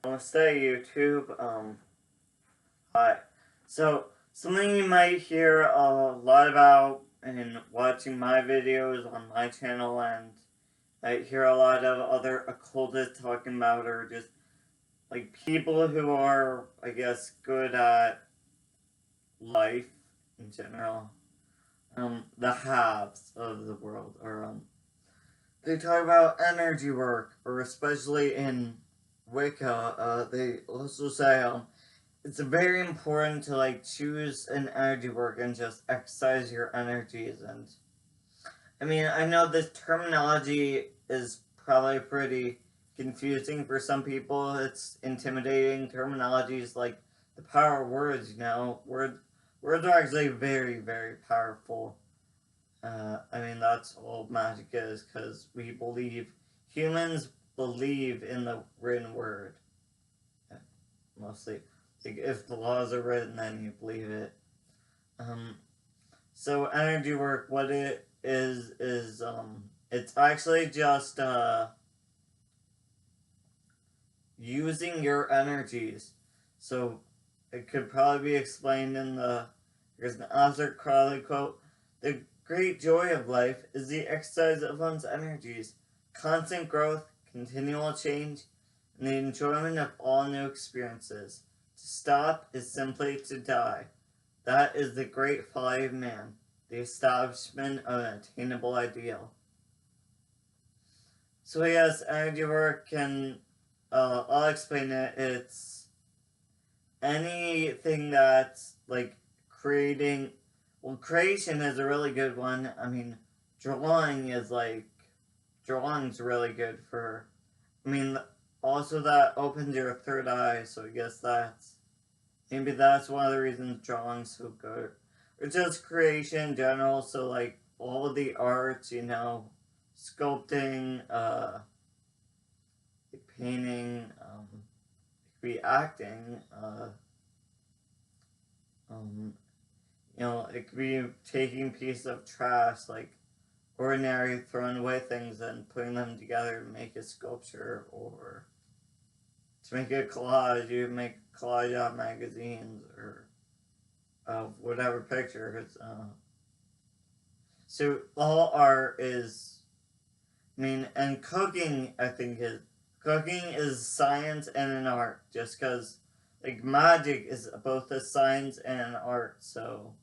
Namaste, YouTube. Hi. So, something you might hear a lot about in watching my videos on my channel, and I hear a lot of other occultists talking about, are just like people who are, I guess, good at life in general. The haves of the world, or they talk about energy work, or especially in Wicca. They also say it's very important to choose an energy work and just exercise your energies. And I mean, I know this terminology is probably pretty confusing for some people. It's intimidating. Terminologies like the power of words, words are actually very, very powerful. I mean, that's all magic is, because humans believe in the written word. Mostly. Like, if the laws are written, then you believe it. Um, so energy work, what it is, it's actually just, using your energies. So, it could probably be explained there's an Arthur Crowley quote: "The great joy of life is the exercise of one's energies, constant growth, continual change, and the enjoyment of all new experiences. To stop is simply to die. That is the great folly of man, the establishment of an attainable ideal." So yes, energy work can, I'll explain it. It's anything that's creating, well, creation is a really good one. I mean, drawing is drawing's really good for, I mean, also that opens your third eye, so I guess maybe that's one of the reasons drawing's so good. Or just creation in general, so all of the arts, sculpting, painting, it could be acting, um, it could be taking pieces of trash, ordinary thrown away things, and putting them together to make a sculpture, or to make a collage. You make collage out of magazines, or of whatever picture. So all art is, I mean, and cooking, I think cooking is science and an art, just because magic is both a science and an art. So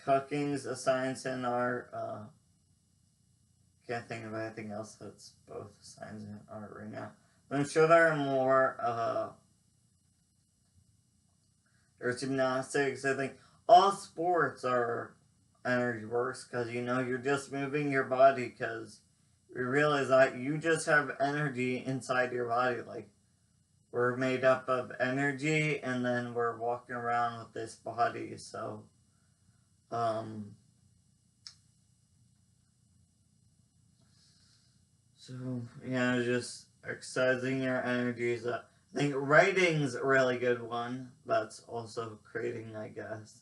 cooking's a science and art. Can't think of anything else that's both science and art right now. But I'm sure there are more. There's gymnastics. I think all sports are energy works, because you're just moving your body, because you realize that you just have energy inside your body. We're made up of energy, and then we're walking around with this body. So just exercising your energies. I think writing's a really good one. That's also creating, I guess.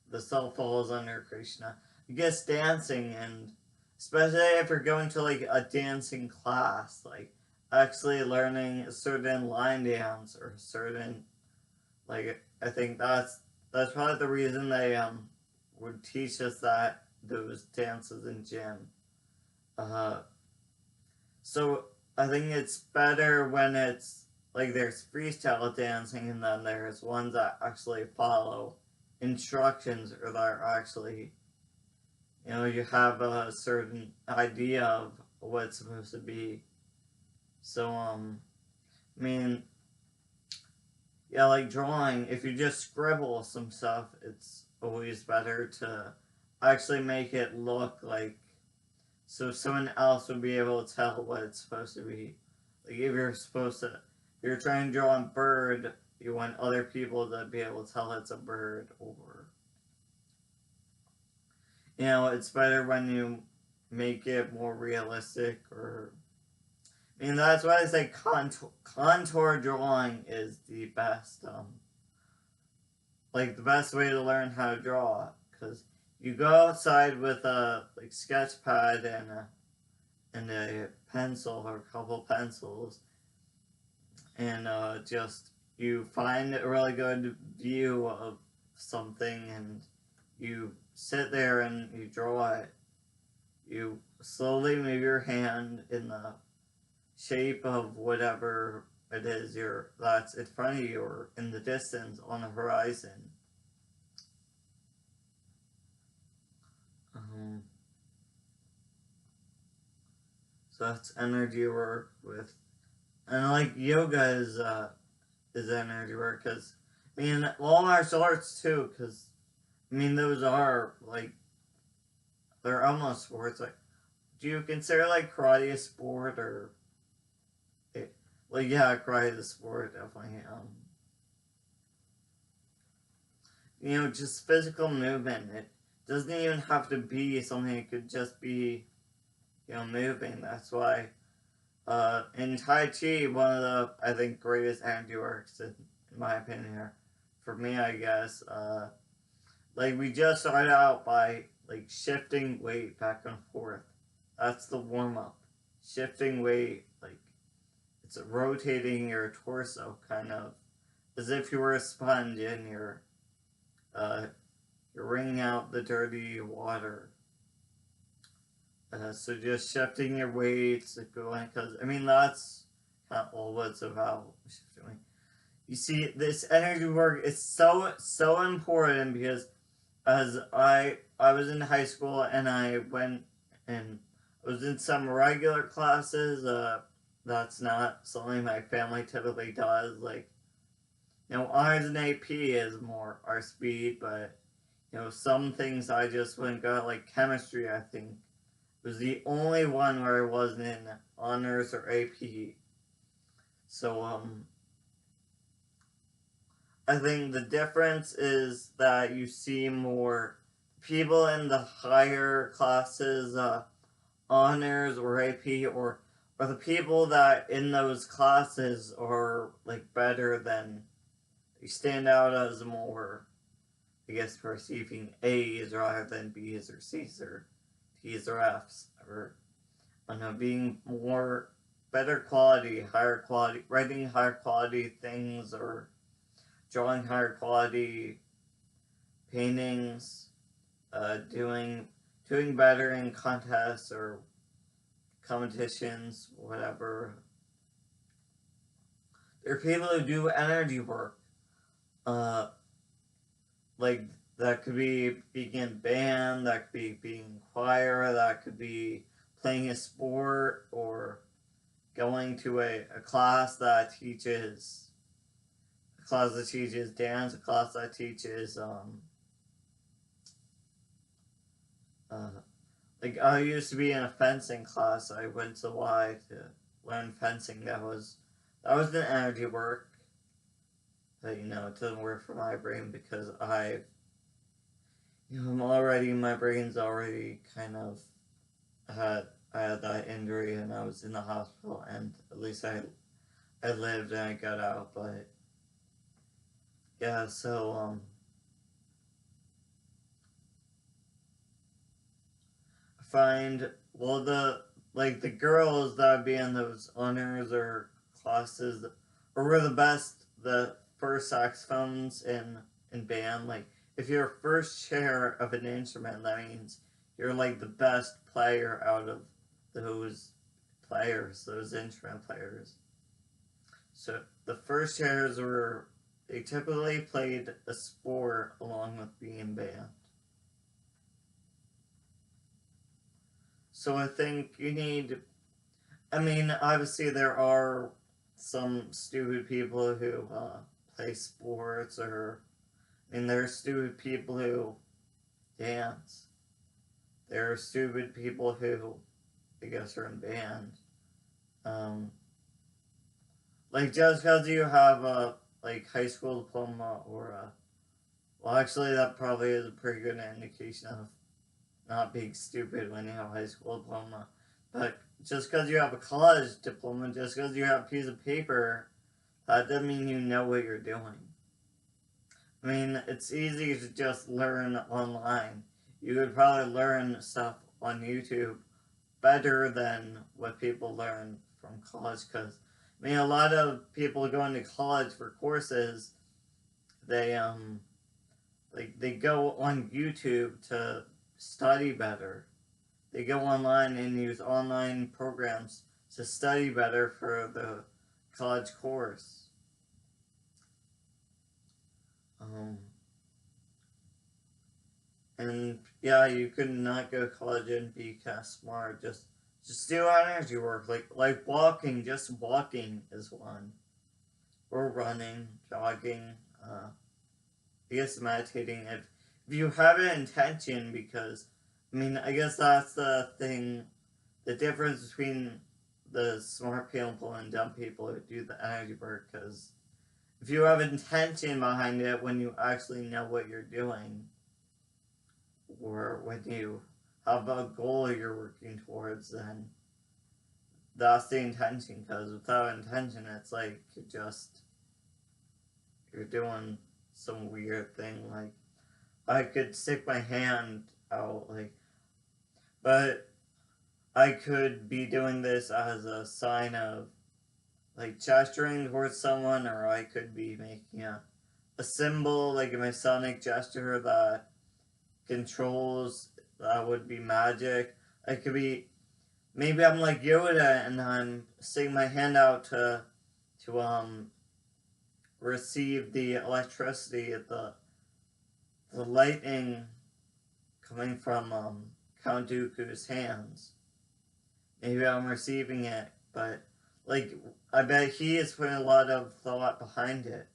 The self falls under Krishna. I guess dancing, and especially if you're going to a dancing class, actually learning a certain line dance, or certain, I think that's probably the reason they would teach us those dances in gym. So I think it's better when it's there's freestyle dancing, and then there's ones that actually follow instructions, or that are actually, you have a certain idea of what it's supposed to be. So I mean, yeah, drawing, if you just scribble some stuff, it's always better to actually make it look so someone else would be able to tell what it's supposed to be. If you're trying to draw a bird, you want other people to be able to tell it's a bird. Or it's better when you make it more realistic. Or I mean, that's why I say contour drawing is the best. The best way to learn how to draw, because you go outside with a sketch pad and a pencil, or a couple pencils, and just you find a really good view of something and you sit there and you draw it. You slowly move your hand in the shape of whatever it is that's in front of you or in the distance on the horizon. Um, so that's energy work with, and like yoga is energy work because I mean all martial arts too because I mean those are like they're almost sports. Like, do you consider like karate a sport or? Well, yeah, karate is a sport definitely. Just physical movement. It doesn't even have to be something. It could just be, moving. That's why, in Tai Chi, one of the I think greatest energy works in my opinion here, for me, I guess. Like we just started out by like shifting weight back and forth. That's the warm up. Shifting weight, like it's rotating your torso, kind of as if you were a sponge and uh, you're wringing out the dirty water. So just shifting your weights, going because I mean that's not all what it's about. Shifting. You see, this energy work is so important because as I was in high school and I went and I was in some regular classes. That's not something my family typically does. Like honors and AP is more our speed, but some things I just wouldn't go. Like chemistry, I think was the only one where I wasn't in honors or AP. So I think the difference is that you see more people in the higher classes, honors or AP, or the people that in those classes are like better than they stand out as more, I guess, receiving A's rather than B's or C's or T's or F's, or I don't know, being more better quality, higher quality, writing higher quality things or drawing higher quality paintings, doing better in contests or competitions, whatever. There are people who do energy work, uh, like that could be being in band, that could be being in choir, that could be playing a sport or going to a class that teaches dance, a class that teaches uh, like I used to be in a fencing class. I went to Y to learn fencing. That was an energy work. But it doesn't work for my brain because my brain's already kind of I had that injury and I was in the hospital and at least I lived and I got out. But yeah, so I find the girls that would be in those honors or classes or were the first saxophones in band. Like if you're first chair of an instrument, that means you're like the best player out of those those instrument players. So the first chairs they typically played a sport along with being in band. So I think you need. I mean, obviously there are some stupid people who play sports, or I mean, there are stupid people who dance. There are stupid people who, I guess, are in band. Um, like just because you have a high school diploma or well, actually, that probably is a pretty good indication of not being stupid when you have a high school diploma. But just because you have a college diploma, just because you have a piece of paper, that doesn't mean you know what you're doing. I mean, it's easy to just learn online. You could probably learn stuff on YouTube better than what people learn from college because I mean, a lot of people going to college for courses, they they go on YouTube to study better. They go online and use online programs to study better for the college course. Um, and yeah, you could not go to college and be kind of smart. Just do energy work, like walking. Just walking is one, or running, jogging. I guess meditating. If you have an intention, because I mean, I guess that's the thing. The difference between the smart people and dumb people who do the energy work, because if you have intention behind it when you actually know what you're doing, or when you have a goal you're working towards, then that's the intention. Because without intention, it's like you're doing some weird thing. Like I could stick my hand out, but I could be doing this as a sign of gesturing towards someone, or I could be making a symbol, like a Masonic gesture that controls, that would be magic. I could be, maybe I'm like Yoda and I'm sticking my hand out to receive the electricity, the lightning coming from Count Dooku's hands. Maybe I'm receiving it, but I bet he is putting a lot of thought behind it.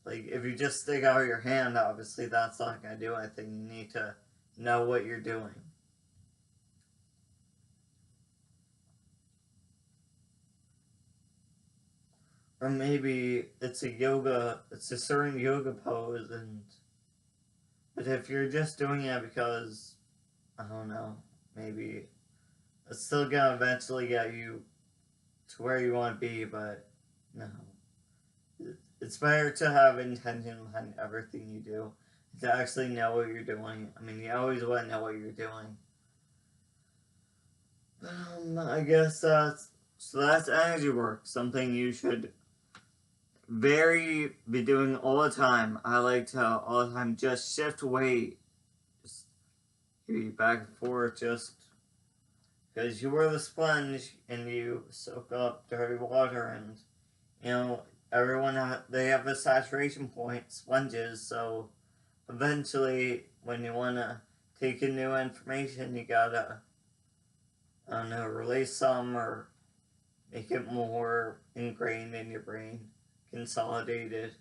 Like, if you just stick out your hand, obviously that's not going to do anything. You need to know what you're doing. Or maybe it's a certain yoga pose, but if you're just doing it because, I don't know, maybe it's still going to eventually get you to where you want to be, but no. It's better to have intention behind everything you do, to actually know what you're doing. I mean, you always want to know what you're doing. I guess that's energy work. Something you should be doing all the time. I like to all the time just shift weight, just be back and forth, just because you are the sponge and you soak up dirty water, and you know everyone they have a saturation point, sponges. So eventually, when you wanna take in new information, you gotta, I don't know, release some or make it more ingrained in your brain, consolidated.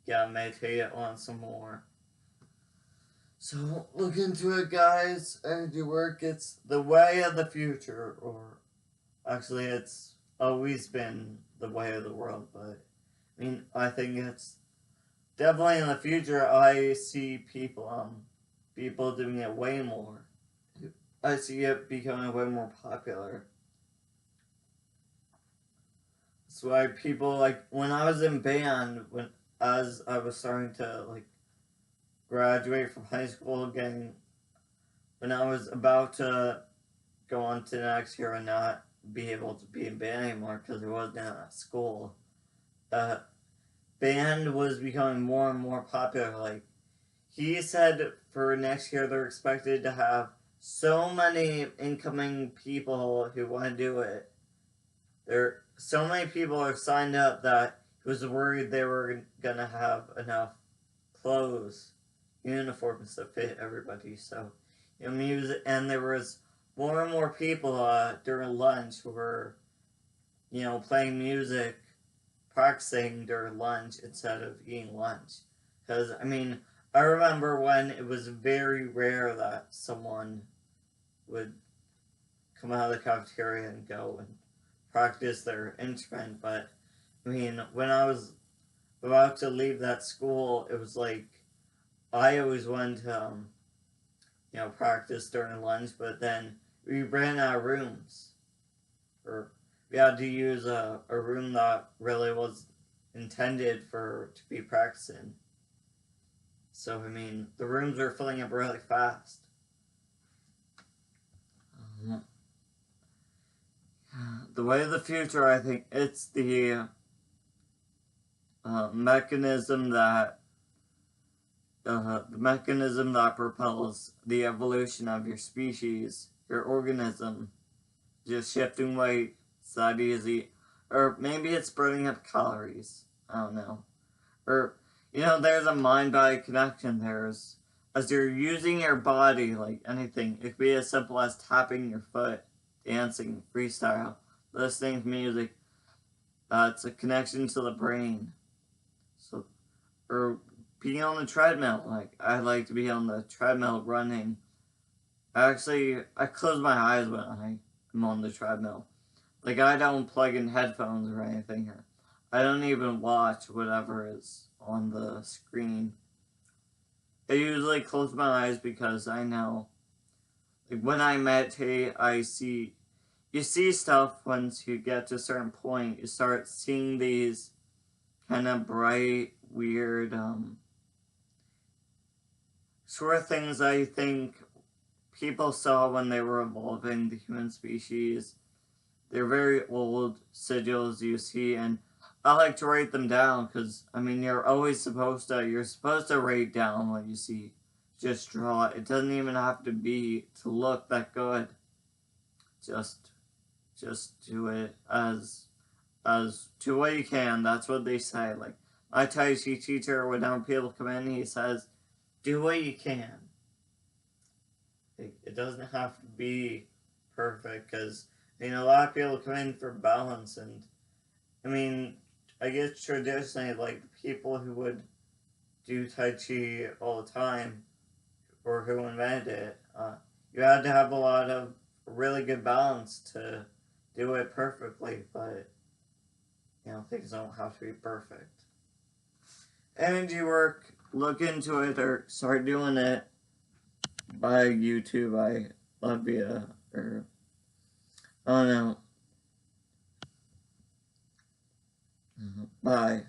Gotta meditate on some more. So look into it, guys. Energy work, it's the way of the future, or actually, it's always been the way of the world. But I mean, I think it's definitely in the future. I see people doing it way more. I see it becoming way more popular. That's why people, like, when I was in band, as I was starting to graduate from high school, when I was about to go on to the next year and not be able to be in band anymore because it wasn't at school, uh, band was becoming more and more popular. Like, he said for next year they're expected to have so many incoming people who want to do it. So many people are signed up that he was worried they were gonna have enough clothes, uniforms to fit everybody. So, music, and there was more and more people during lunch who were, playing music, practicing during lunch instead of eating lunch. Because, I mean, I remember when it was very rare that someone would come out of the cafeteria and go and practice their instrument. But, I mean, when I was about to leave that school, it was like I always wanted to, practice during lunch, but then we ran out of rooms. Or we had to use a room that really was intended to be practicing. So, I mean, the rooms were filling up really fast. the way of the future, I think it's the mechanism that propels the evolution of your species, your organism, just shifting weight. It's that easy. Or maybe it's burning up calories. I don't know. Or, there's a mind-body connection. There's, as you're using your body, like anything, it could be as simple as tapping your foot, dancing, freestyle, listening to music. It's a connection to the brain. So, or being on the treadmill. Like, I like to be on the treadmill running. I close my eyes when I'm on the treadmill. Like, I don't plug in headphones or anything. I don't even watch whatever is on the screen. I usually close my eyes because I know, like, when I meditate, you see stuff once you get to a certain point. You start seeing these kind of bright, weird, sort of things I think people saw when they were evolving the human species. They're very old sigils you see, and I like to write them down because, you're supposed to write down what you see. Just draw it. It doesn't even have to be to look that good. Just do it as to what you can. That's what they say. Like, my Tai Chi teacher, whenever people come in, he says, do what you can. It doesn't have to be perfect, because, a lot of people come in for balance, and, I guess traditionally, like, people who would do Tai Chi all the time, or who invented it, you had to have a lot of really good balance to do it perfectly, but, things don't have to be perfect. Energy work, look into it, or start doing it by YouTube. I love you, or, I don't know. Bye.